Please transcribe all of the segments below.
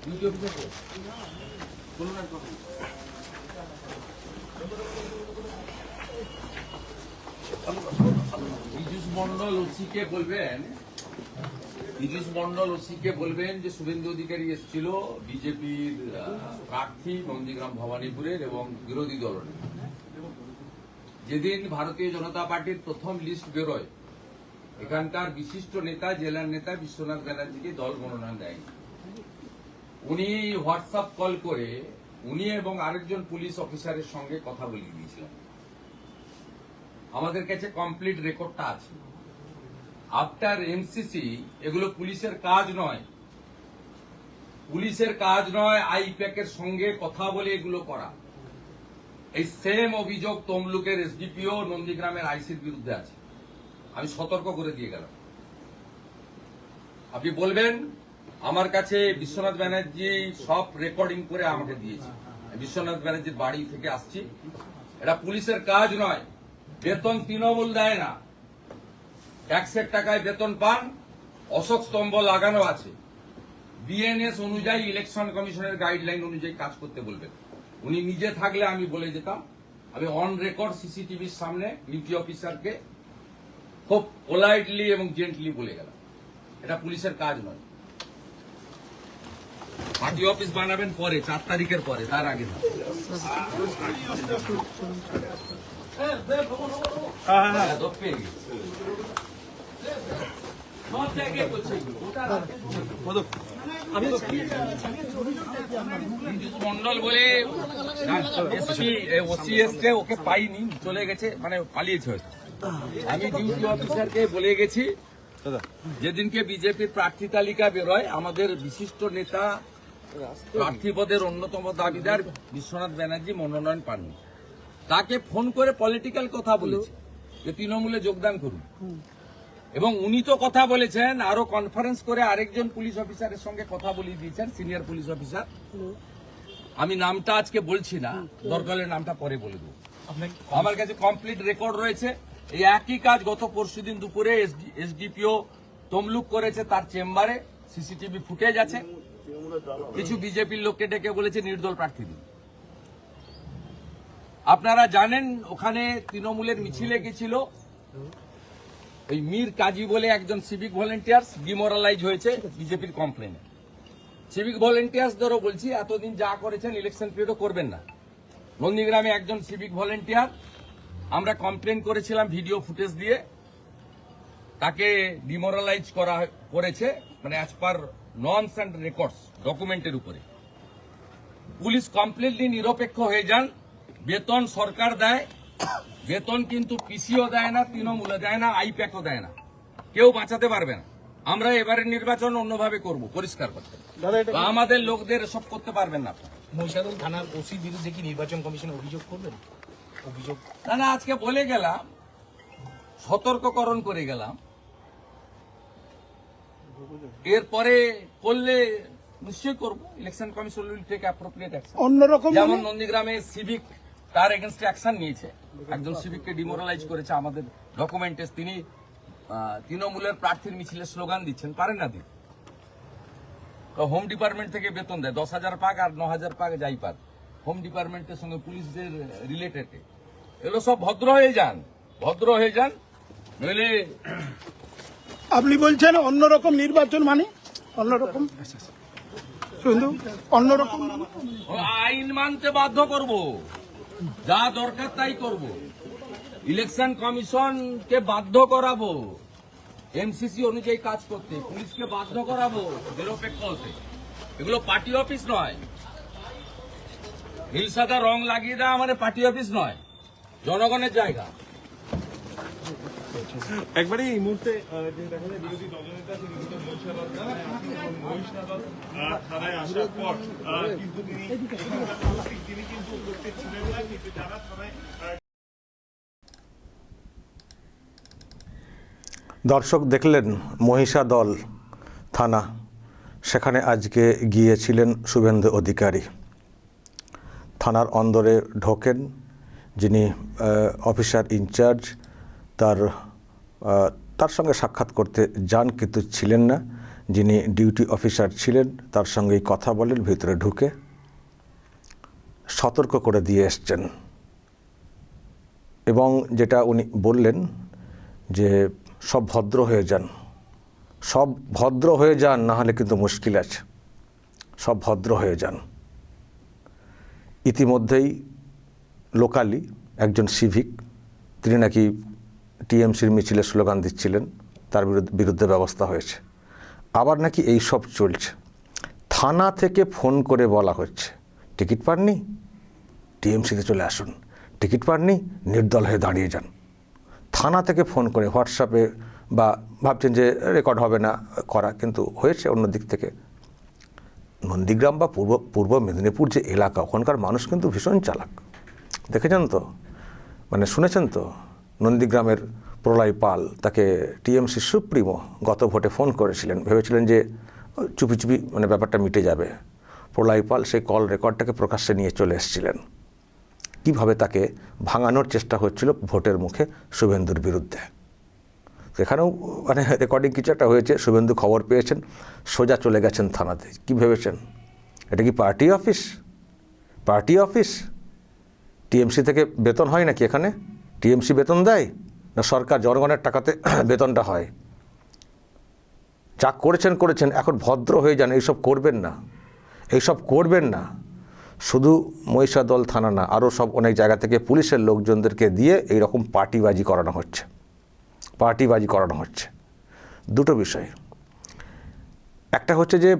পীযূষ মন্ডল ওসিকে বলবেন যে শুভেন্দু অধিকারী এসেছিল বিজেপির প্রার্থী নন্দীগ্রাম ভবানীপুরের এবং বিরোধী দলের। যেদিন ভারতীয় জনতা পার্টির প্রথম লিস্ট বেরোয়, এখানকার বিশিষ্ট নেতা, জেলার নেতা বিশ্বনাথ ব্যানার্জিকে দল মনোনয়ন দেয়নি। উনি হোয়াটসঅ্যাপ কল করে উনি এবং আরেকজন পুলিশ অফিসারের সঙ্গে কথা বলিয়ে দিয়েছিলেন। আমাদের কাছে কমপ্লিট রেকর্ডটা আছে। আফটার এমসিসি এগুলো পুলিশের কাজ নয়, আইপ্যাকের সঙ্গে কথা বলে এগুলো করা। এই সেম অভিযোগ তমলুকের এসডিপিও নন্দীগ্রামের আইসির বিরুদ্ধে আছে। আমি সতর্ক করে দিয়ে গেলাম। আপনি বলবেন আমার কাছে বিশ্বনাথ ব্যানার্জি সব রেকর্ডিং করে আমাকে দিয়েছে। বিশ্বনাথ ব্যানার্জির বাড়ি থেকে আসছি। এটা পুলিশের কাজ নয়। বেতন তৃণমূল দেয় না, ট্যাক্সের টাকায় বেতন পান। অশোক স্তম্ভ লাগানো আছে। বিএনএস অনুযায়ী, ইলেকশন কমিশনের গাইডলাইন অনুযায়ী কাজ করতে বলবেন। উনি নিজে থাকলে আমি বলে যেতাম। আমি অন রেকর্ড সিসিটিভির সামনে ডিউটি অফিসারকে খুব পোলাইটলি এবং জেন্টলি বলে গেলাম, এটা পুলিশের কাজ নয়। পার্টি অফিস বানাবেন পরে, 4 তারিখের পরে, তার আগে না। মন্ডল বলে ওসিএসকে ওকে পাইনি, চলে গেছে, মানে পালিয়েছে হয়তো। আমি ডিউটি অফিসারকে বলে গেছি যেদিনকে বিজেপির প্রার্থী তালিকা বেরোয়, আমাদের বিশিষ্ট নেতা প্রার্থী পদের অন্যতম দাবিদার বিশ্বনাথ ব্যানার্জি মনোনয়ন পাননি। তাকে ফোন করে পলিটিক্যাল কথা বলেছে যে তৃণমূলে যোগদান করুন, এবং উনি তো কথা বলেছেন, আরো কনফারেন্স করে আরেকজন পুলিশ অফিসারের সঙ্গে কথা বলিয়ে দিয়েছেন, সিনিয়র পুলিশ অফিসার। আমি নামটা আজকে বলছি না, দরকারের নামটা পরে বলে দেবো। আমার কাছে কমপ্লিট রেকর্ড রয়েছে। এই একই কাজ গত পরশুদিন দুপুরে এসডিপিও তমলুক করেছে, তার চেম্বারে সিসিটিভি ফুটেজ আছে। কিছু বিজেপির লোককে ডেকে বলেছে নির্দল প্রার্থী দিন। আপনারা জানেন ওখানে তৃণমূলের মিছিলে গেছিল ওই মীর কাজী বলে একজন সিভিক ভলেন্টিয়ার্স, ডিমোরালাইজ হয়েছে বিজেপির কমপ্লেনে। সিভিক ভলেন্টিয়ার্সদেরও বলছি এতদিন যা করেছেন ইলেকশন পিরিয়ডও করবেন না। নন্দীগ্রামে একজন সিভিক ভলেন্টিয়ার, আমরা কমপ্লেন করেছিলাম ভিডিও ফুটেজ দিয়ে, তাকে ডিমোরালাইজ করেছে, মানে as per norms and records ডকুমেন্টের উপরে। পুলিশ কমপ্লিটলি নিরপেক্ষ হয়ে যান। বেতন সরকার দেয়, বেতন কিন্তু পিসিও দেয় না, তৃণমূলে দেয় না, আইপ্যাকও দেয় না। কেউ বাঁচাতে পারবে না। আমরা এবারের নির্বাচন অন্যভাবে করব, পরিষ্কার করতে। আমাদের লোকদের সব করতে পারবেন না। মহিষাদল থানার ওসি বিরুদ্ধে কি নির্বাচন কমিশন অভিযোগ করবেন? অভিযোগ না, আজকে বলে গেলাম, সতর্ককরণ করে গেলাম। এরপরে করলে নিশ্চয়ই করব। Election commission will take appropriate action. অন্যরকম যেমন নন্দীগ্রামে সিভিক তার এগেনস্টে অ্যাকশন নিয়েছে, একজন সিভিককে ডিমোরালাইজ করেছে। আমাদের ডকুমেন্টে তিনি তৃণমূলের প্রার্থীর মিছিলে স্লোগান দিচ্ছেন, পারেন না দিন। হোম ডিপার্টমেন্ট থেকে বেতন দেয় 10,000 পাক আর 9,000 পাক যাই পাক, হোম ডিপার্টমেন্টের সঙ্গে পুলিশদের রিলেটেড। এগুলো সব ভদ্র হয়ে যান, নইলে। আপনি বলছেন অন্যরকম নির্বাচন, মানে অন্যরকম অন্যরকম আইন মানতে বাধ্য করব, যা দরকার তাই করব। ইলেকশন কমিশনকে বাধ্য করাবো এমসিসি অনুযায়ী কাজ করতে, পুলিশকে বাধ্য করাবো নিরপেক্ষ হতে। এগুলো পার্টি অফিস নয়। নীল সাদা রং লাগিয়ে দেওয়া মানে পার্টি অফিস নয়, জনগণের জায়গা। একবারে এই মুহূর্তে দেখা যায় বিরোধী দলনেতা মহিষাদল থানায় আসার পর কিন্তু তিনি কিন্তু উপস্থিত ছিলেন না, কিন্তু যারা থানায়। দর্শক দেখলেন মহিষাদল থানা, সেখানে আজকে গিয়েছিলেন শুভেন্দু অধিকারী। থানার অন্দরে ঢোকেন যিনি অফিসার ইনচার্জ, তার সঙ্গে সাক্ষাৎ করতে যান, কিন্তু ছিলেন না। যিনি ডিউটি অফিসার ছিলেন তার সঙ্গেই কথা বলেন ভিতরে ঢুকে, সতর্ক করে দিয়ে এসছেন। এবং যেটা উনি বললেন যে সব ভদ্র হয়ে যান, সব ভদ্র হয়ে যান, না হলে কিন্তু মুশকিল আছে, সব ভদ্র হয়ে যান। ইতিমধ্যেই লোকালি একজন সিভিক, তিনি নাকি টিএমসির মিছিলে স্লোগান দিচ্ছিলেন, তার বিরুদ্ধে ব্যবস্থা হয়েছে। আবার নাকি এই সব চলছে। থানা থেকে ফোন করে বলা হচ্ছে টিকিট পাননি, টিএমসিতে চলে আসুন, টিকিট পাননি, নির্দল হয়ে দাঁড়িয়ে যান। থানা থেকে ফোন করে হোয়াটসঅ্যাপে, বা ভাবছেন যে রেকর্ড হবে না করা, কিন্তু হয়েছে অন্য দিক থেকে। নন্দীগ্রাম বা পূর্ব মেদিনীপুর যে এলাকা, ওখানকার মানুষ কিন্তু ভীষণ চালাক। দেখেছেন তো, মানে শুনেছেন তো, নন্দীগ্রামের প্রলয় পাল, তাকে টিএমসি সুপ্রিমো গত ভোটে ফোন করেছিলেন, ভেবেছিলেন যে চুপি চুপি মানে ব্যাপারটা মিটে যাবে। প্রলয় পাল সেই কল রেকর্ডটাকে প্রকাশ্যে নিয়ে চলে এসেছিলেন। কীভাবে তাকে ভাঙানোর চেষ্টা হচ্ছিল ভোটের মুখে শুভেন্দুর বিরুদ্ধে। সেখানেও মানে রেকর্ডিং কিছু একটা হয়েছে, শুভেন্দু খবর পেয়েছেন, সোজা চলে গেছেন থানাতে। কি ভেবেছেন এটা কি party office? Party office? TMC থেকে বেতন হয় নাকি এখানে? টিএমসি বেতন দেয় না সরকার জনগণের টাকাতে বেতনটা হয়? যা করেছেন, এখন ভদ্র হয়ে যান, এইসব করবেন না, এইসব করবেন না। শুধু মহিষাদল থানা না, আরও সব অনেক জায়গা থেকে পুলিশের লোকজনদেরকে দিয়ে এইরকম পার্টিবাজি করানো হচ্ছে, পার্টিবাজি করানো হচ্ছে। দুটো বিষয়, একটা হচ্ছে যে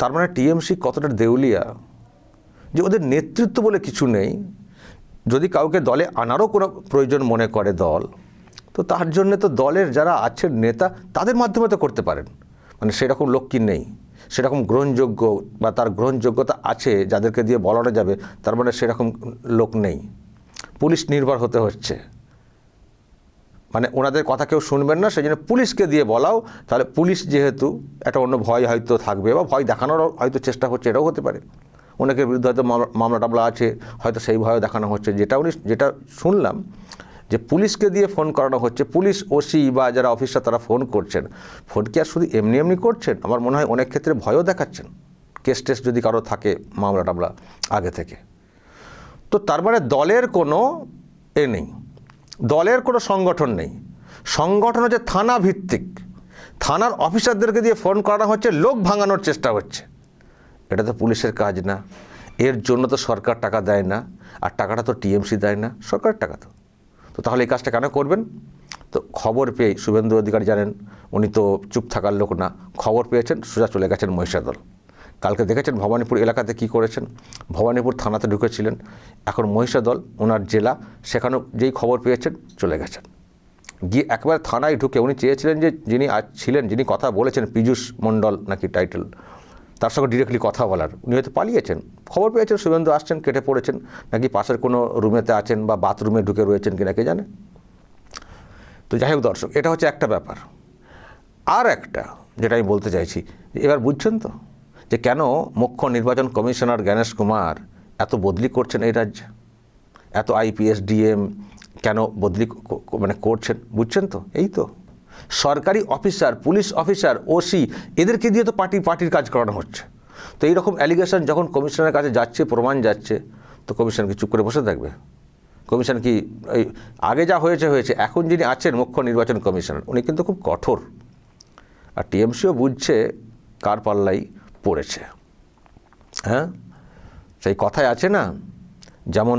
তার মানে টিএমসি কতটা দেউলিয়া যে ওদের নেতৃত্ব বলে কিছু নেই। যদি কাউকে দলে আনারও কোনো প্রয়োজন মনে করে দল, তো তার জন্য তো দলের যারা আছেন নেতা, তাদের মাধ্যমে তো করতে পারেন। মানে সেরকম লোক কি নেই, সেরকম গ্রহণযোগ্য বা তার গ্রহণযোগ্যতা আছে যাদেরকে দিয়ে বলানো যাবে, তার মানে সেরকম লোক নেই। পুলিশ নির্ভর হতে হচ্ছে, মানে ওনাদের কথা কেউ শুনবেন না, সেই জন্য পুলিশকে দিয়ে বলাও। তাহলে পুলিশ যেহেতু একটা অন্য ভয় হয়তো থাকবে, বা ভয় দেখানোরও হয়তো চেষ্টা হচ্ছে, এটাও হতে পারে। অনেকের বিরুদ্ধে হয়তো মামলা টামলা আছে, হয়তো সেই ভয়ও দেখানো হচ্ছে। যেটা শুনলাম যে পুলিশকে দিয়ে ফোন করানো হচ্ছে, পুলিশ ওসি বা যারা অফিসার তারা ফোন করছেন। ফোন কি আর শুধু এমনি এমনি করছেন? আমার মনে হয় অনেক ক্ষেত্রে ভয়ও দেখাচ্ছেন, কেস টেস যদি কারো থাকে, মামলা টামলা আগে থেকে। তো তার মানে দলের কোনো নেই, দলের কোনো সংগঠন নেই। সংগঠন হচ্ছে থানা ভিত্তিক, থানার অফিসারদেরকে দিয়ে ফোন করানো হচ্ছে, লোক ভাঙানোর চেষ্টা হচ্ছে। এটা তো পুলিশের কাজ না, এর জন্য তো সরকার টাকা দেয় না, আর টাকাটা তো টিএমসি দেয় না, সরকারের টাকা। তো তাহলে এই কাজটা কেন করবেন? তো খবর পেয়ে শুভেন্দু অধিকারী জানেন, উনি তো চুপ থাকার লোক না, খবর পেয়েছেন, সোজা চলে গেছেন মহিষাদল। কালকে দেখেছেন ভবানীপুর এলাকাতে কি করেছেন, ভবানীপুর থানাতে ঢুকেছিলেন। এখন মহিষাদল ওনার জেলা, সেখানেও যেই খবর পেয়েছেন চলে গেছেন, গিয়ে একবার থানায় ঢুকে উনি চেয়েছিলেন যে যিনি ছিলেন, যিনি কথা বলেছেন, পীযূষ মণ্ডল নাকি টাইটেল, তার সঙ্গে ডিরেক্টলি কথা বলার। উনি হয়তো পালিয়েছেন, খবর পেয়েছেন শুভেন্দু আসছেন, কেটে পড়েছেন, নাকি পাশের কোনো রুমেতে আছেন বা বাথরুমে ঢুকে রয়েছেন কিনা কে জানে। তো যাই হোক দর্শক, এটা হচ্ছে একটা ব্যাপার। আর একটা যেটা আমি বলতে চাইছি, এবার বুঝছেন তো যে কেন মুখ্য নির্বাচন কমিশনার জ্ঞানেশ কুমার এত বদলি করছেন এই রাজ্যে, এত আইপিএস ডিএম কেন বদলি মানে করছেন, বুঝছেন তো? এই তো সরকারি অফিসার, পুলিশ অফিসার, ওসি, এদেরকে দিয়ে তো পার্টির কাজ করানো হচ্ছে। তো এইরকম অ্যালিগেশন যখন কমিশনের কাছে যাচ্ছে, প্রমাণ যাচ্ছে, তো কমিশন কি চুপ করে বসে থাকবে? কমিশন কি এই আগে যা হয়েছে, এখন যিনি আছেন মুখ্য নির্বাচন কমিশনার, উনি কিন্তু খুব কঠোর। আর টিএমসিও বুঝছে কার পাল্লাই পড়েছে। হ্যাঁ, সেই কথায় আছে না, যেমন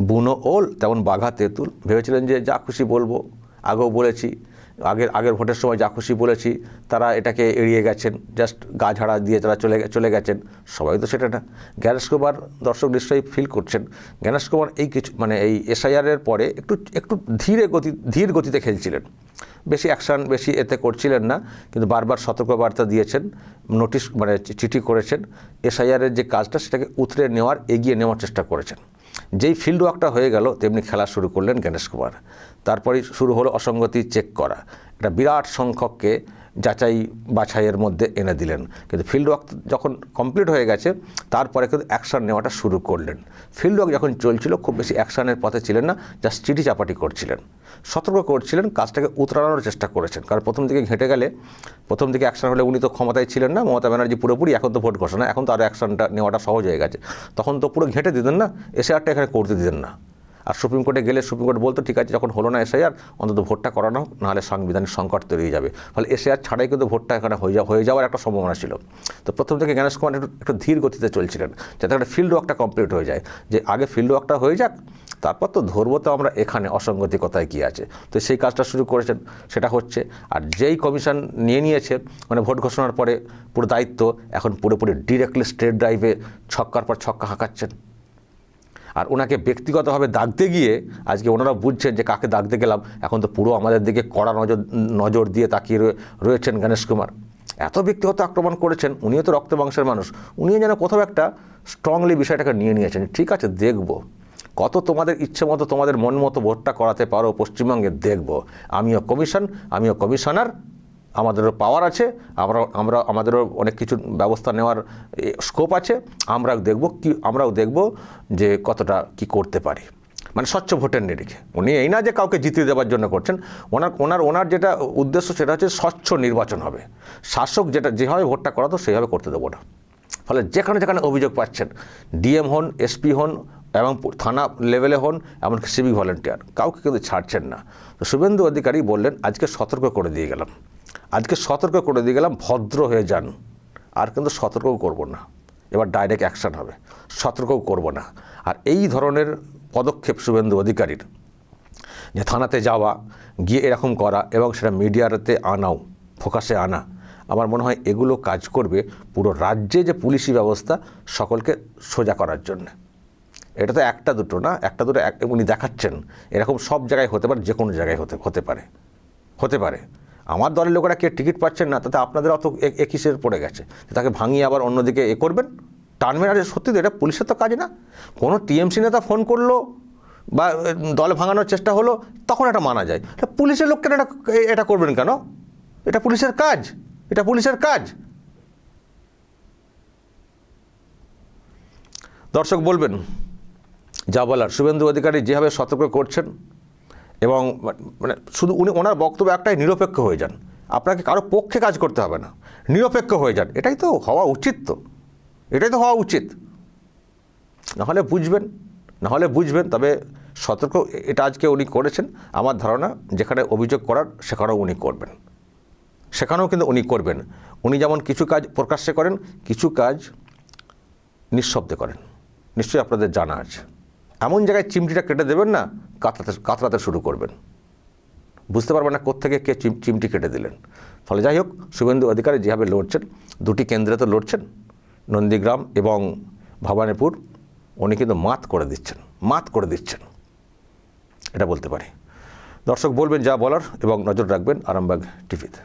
বুনো ওল তেমন বাঘা তেঁতুল। ভেবেছিলেন যে যা খুশি বলবো, আগেও বলেছি, আগের ভোটের সময় যা খুশি বলেছি, তারা এটাকে এড়িয়ে গেছেন, জাস্ট গা ঝাড়া দিয়ে তারা চলে গেছেন। সবাই তো সেটা না। জ্ঞানেশ কুমার, দর্শক নিশ্চয়ই ফিল করছেন, জ্ঞানেশ কুমার এই কিছু মানে এই এসআইআরের পরে একটু ধীর গতিতে খেলছিলেন, বেশি অ্যাকশান বেশি এতে করছিলেন না, কিন্তু বারবার সতর্কবার্তা দিয়েছেন, নোটিশ মানে চিঠি করেছেন, এসআইআরের যে কাজটা সেটাকে উতরে নেওয়ার, এগিয়ে নেওয়ার চেষ্টা করেছেন। যেই ফিল্ড ওয়ার্কটা হয়ে গেল, তেমনি খেলা শুরু করলেন জ্ঞানেশ কুমার। তারপরেই শুরু হলো অসঙ্গতি চেক করা। একটা বিরাট সংখ্যককে যাচাই বাছাইয়ের মধ্যে এনে দিলেন। কিন্তু ফিল্ড ওয়ার্ক যখন কমপ্লিট হয়ে গেছে তারপরে কিন্তু অ্যাকশান নেওয়াটা শুরু করলেন। ফিল্ড ওয়ার্ক যখন চলছিল খুব বেশি অ্যাকশানের পথে ছিলেন না, জাস্ট চিঠি চাপাটি করছিলেন, সতর্ক করছিলেন, কাজটাকে উতরানোর চেষ্টা করেছেন। কারণ প্রথম দিকে ঘেঁটে গেলে, প্রথম দিকে অ্যাকশান হলে উনি তো ক্ষমতায় ছিলেন না, মমতা ব্যানার্জি পুরোপুরি, এখন তো ভোট ঘোষণা, এখন তো আরও অ্যাকশানটা নেওয়াটা সহজ হয়ে গেছে। তখন তো পুরো ঘেঁটে দিতেন না, এসআইআরটা এখানে করতে দিতেন না। আর সুপ্রিম কোর্টে গেলে সুপ্রিম কোর্ট বলতো ঠিক আছে যখন হলো না এসআইআর অন্তত ভোটটা করানো হোক, নাহলে সাংবিধানিক সংকট তৈরি হয়ে যাবে। ফলে এসআইআর ছাড়াই কিন্তু ভোটটা এখানে হয়ে যাওয়ার একটা সম্ভাবনা ছিল। তো প্রথম থেকে জ্ঞানেশ কুমার একটু ধীর গতিতে চলছিলেন, যাতে একটা ফিল্ড ওয়ার্কটা কমপ্লিট হয়ে যায়, যে আগে ফিল্ড ওয়ার্কটা হয়ে যাক, তারপর তো ধরবো তো আমরা এখানে অসঙ্গতিকতায় কী আছে। তো সেই কাজটা শুরু করেছেন, সেটা হচ্ছে। আর যেই কমিশন নিয়েছে মানে ভোট ঘোষণার পরে পুরো দায়িত্ব, এখন পুরোপুরি ডিরেক্টলি স্টেট ড্রাইভে ছক্কার পর ছক্কা হাঁকাচ্ছেন। আর ওনাকে ব্যক্তিগতভাবে দাগতে গিয়ে আজকে ওনারা বুঝছেন যে কাকে দাগতে গেলাম, এখন তো পুরো আমাদের দিকে কড়া নজর দিয়ে তাকিয়ে রয়েছেন জ্ঞানেশ কুমার। এত ব্যক্তিগত আক্রমণ করেছেন, উনিও তো রক্ত মাংসের মানুষ, উনিও যেন কোথাও একটা স্ট্রংলি বিষয়টাকে নিয়ে নিয়েছেন। ঠিক আছে, দেখব কত তোমাদের ইচ্ছে মতো তোমাদের মন মতো ভোটটা করাতে পারো পশ্চিমবঙ্গে, দেখব। আমিও কমিশন, আমিও কমিশনার, আমাদেরও পাওয়ার আছে, আমাদেরও অনেক কিছু ব্যবস্থা নেওয়ার স্কোপ আছে। আমরাও দেখব যে কতটা কি করতে পারি। মানে স্বচ্ছ ভোটের নিরিখে উনি এই না যে কাউকে জিতিয়ে দেওয়ার জন্য করছেন, ওনার যেটা উদ্দেশ্য সেটা হচ্ছে স্বচ্ছ নির্বাচন হবে। শাসক যেভাবে ভোটটা করাতো সেইভাবে করতে দেবো না। ফলে যেখানে অভিযোগ পাচ্ছেন, ডিএম হন, এসপি হন এবং থানা লেভেলে হন, এমনকি সিভিক ভলেন্টিয়ার, কাউকে কিন্তু ছাড়ছেন না। তো শুভেন্দু অধিকারী বললেন আজকে সতর্ক করে দিয়ে গেলাম, ভদ্র হয়ে যান। আর কিন্তু সতর্কও করব না, এবার ডাইরেক্ট অ্যাকশান হবে, সতর্কও করব না। আর এই ধরনের পদক্ষেপ শুভেন্দু অধিকারীর, যে থানাতে যাওয়া, গিয়ে এরকম করা এবং সেটা মিডিয়াতে আনাও, ফোকাসে আনা, আমার মনে হয় এগুলো কাজ করবে পুরো রাজ্যে যে পুলিশি ব্যবস্থা সকলকে সোজা করার জন্য। এটা তো একটা দুটো না, উনি দেখাচ্ছেন এরকম সব জায়গায় হতে পারে, যে কোনো জায়গায় হতে পারে। আমার দলের লোকেরা কে টিকিট পাচ্ছেন না, তাতে আপনাদের অত একিসের পড়ে গেছে, তাকে ভাঙিয়ে আবার অন্যদিকে করবেন, টানবেন। আর সত্যি তো এটা পুলিশের তো কাজ না। কোনো টিএমসি নেতা ফোন করলো বা দল ভাঙানোর চেষ্টা হলো, তখন এটা মানা যায়। পুলিশের লোককে এটা করবেন কেন? এটা পুলিশের কাজ। দর্শক বলবেন যা বলার। শুভেন্দু অধিকারী যেভাবে সতর্ক করছেন, এবং মানে শুধু ওনার বক্তব্য একটাই, নিরপেক্ষ হয়ে যান। আপনাকে কারো পক্ষে কাজ করতে হবে না, নিরপেক্ষ হয়ে যান। এটাই তো হওয়া উচিত। নাহলে বুঝবেন। তবে সতর্ক এটা আজকে উনি করেছেন। আমার ধারণা যেখানে অভিযোগ করার সেখানেও উনি করবেন, উনি যেমন কিছু কাজ প্রকাশ্যে করেন, কিছু কাজ নিঃশব্দে করেন, নিশ্চয়ই আপনাদের জানা আছে। এমন জায়গায় চিমটিটা কেটে দেবেন না, কাতরাতে শুরু করবেন, বুঝতে পারবেন না কোত্থেকে কে চিমটি কেটে দিলেন। ফলে যাই হোক, শুভেন্দু অধিকারী যেভাবে লড়ছেন, দুটি কেন্দ্রে তো লড়ছেন, নন্দীগ্রাম এবং ভবানীপুর, উনি কিন্তু মাত করে দিচ্ছেন, এটা বলতে পারি। দর্শক বলবেন যা বলার এবং নজর রাখবেন আরামবাগ টিভিতে।